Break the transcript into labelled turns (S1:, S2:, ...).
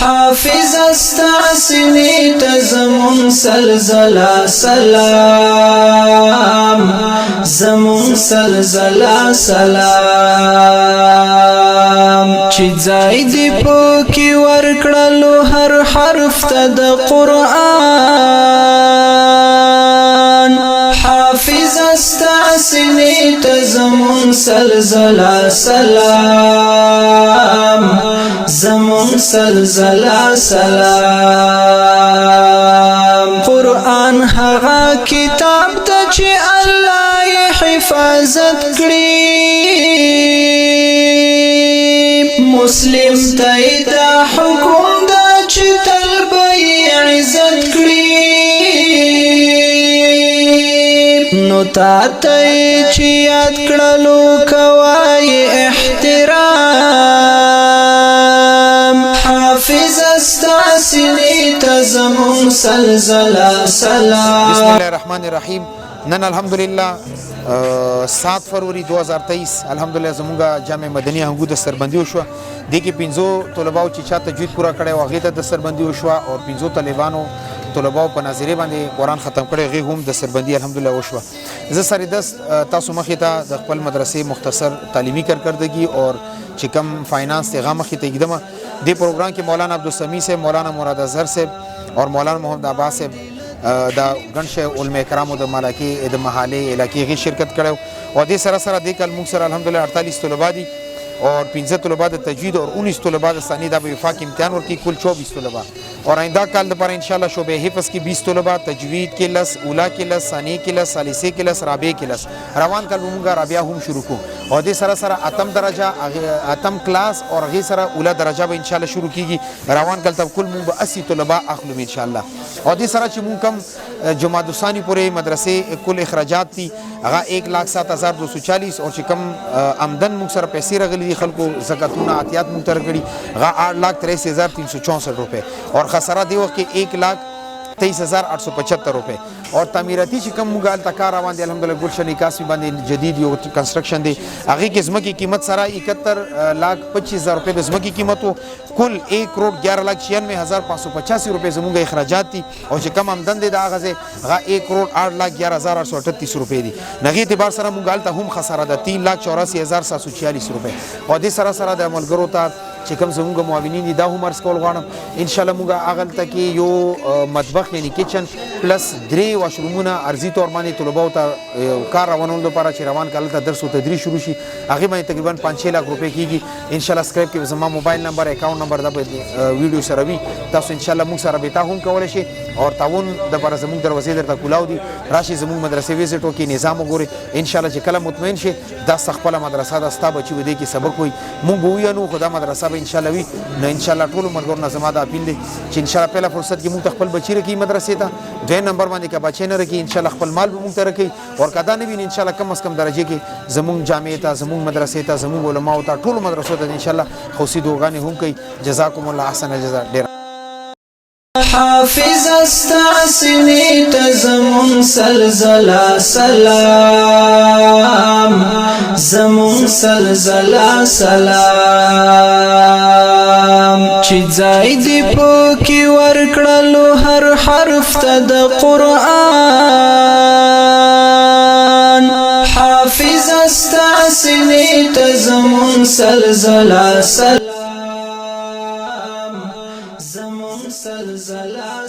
S1: حافظ استعسنی تزمون سلزلا سلام زمون سلزلا سلام چی زائدی پوکی ورکڑلو هر حرف تا دا قرآن حافظ استعسنی تزمون سلزلا سلام زمون سلزلا سلام قرآن هغه کتاب ته چې الله یې حفاظت کړي مسلم ته دا حکم ده چې تل به یې عزت کړي نو تا ته چې یاد کړلو کوای احترام حافظ استعسنی تزمون سلزلا سلام
S2: بسم الله الرحمن الرحیم نن الحمدلله 7 فروری 2023 الحمدلله زمونږه جامع مدنی هنګو د سربندي وشو د کې 15 طلباو چې چا تجوید پورا کړي واغې ته د سربندي وشو او 15 طالبانو طلباو په ناظری باندې قرآن ختم کړي غي هم د سربندي الحمدلله وشو زه سره د تاسو مخې ته د خپل مدرسې مختصر تعلیمي کارکردګي او چې کم فاینانس ته غمخې ته کېدم د پروګرام کې مولانا عبدالسمی سے مولانا مراد اظهر سے اور مولانا محمد عباس سے دا ګڼشه علماء کرامو د ملکی د محلي علاقې غي شرکت کړو او د سره سره د کل موږ سره الحمدلله 48 طلبه دي اور 15 طلبه د تجوید اور 19 طلبه د ثانی د وفاق امتحان ورکی کل 24 طلبه اور آئندہ کال د پر ان شاء الله شعبہ حفظ کی 20 طلبه تجوید کې لس اولا کې لس ثانی کې لس ثالثه کې لس رابع کې لس روان کال موږ رابعه هم شروع کو او د سره سره اتم درجه اتم کلاس اور غي سره اوله درجه به ان شاء الله شروع کیږي روان کال تب کل موږ 80 طلبه اخلو ان شاء الله او د سره چې موږ کم جماعت ثانی پورې مدرسې کل اخراجات دي هغه 1,07,240 او چې کم آمدن موږ سره پیسې راغلي خلکو زکاتونه عطیات موږ تر کړي هغه 8,83,364 روپے اور خساره دی وخت کې 1,23,875 روپے اور تعمیراتی چې کم موږ الته کار روان دي الحمدلله ګلشن 81 باندې جدید یو کنسټرکشن دی هغه کې زمکه قیمت سره 71,25,000 روپے د زمکه قیمت کل 1,96,585 روپے زموږ اخراجات دي او چې کم آمدن دي دا غزه هغه 1,08,11,838 روپے دي نغې اعتبار سره موږ الته هم خساره ده 3,84,746 روپے او د سره سره د عملګرو ته چې کوم زموږ معاونین دي دا هم ارس کول غواړم ان شاء الله موږ اغل ته کې یو مطبخ یعنی کچن پلس 3 واشرومونه ارزي تور باندې طلباو ته کار روانولو لپاره چې روان کال ته درس او تدریس شروع شي هغه باندې تقریبا 5-6 لک روپے کیږي ان شاء الله سکرایب کې زما موبایل نمبر اکاونټ نمبر دا ویډیو سره وي تاسو ان شاء الله موږ سره به تاسو هم کولای شئ او تعاون د پر زموږ دروازې درته کولاو دي راشي زموږ مدرسې وزټ وکي نظام وګوري ان شاء الله چې کله مطمئن شي دا خپل مدرسه دا ستا بچي ودی کې سبق وي موږ وینو خدا مدرسه به ان شاء الله وي نو ان شاء الله ټول مرګور نه زما دا اپیل دي چې ان شاء الله پهلا فرصت کې موږ خپل بچی رکی مدرسې ته دوی نمبر باندې کا بچی نه رکی ان شاء الله خپل مال به موږ ته رکی او کدا نه وین ان شاء الله کم از کم درجه کې زموږ جامع ته زموږ مدرسې ته زموږ علماء ته ټول مدرسو ته ان شاء الله خوشي دوغانه هم کوي جزاکم الله احسن الجزاء ډیر
S1: حافظ استعسنی تزمون سلزلا سلام زمون سلزلا سلام چی زائدی پوکی ورکڑلو هر حرف تا دا قرآن حافظ استعسنی تزمون سلزلا سلام زمون سلزلا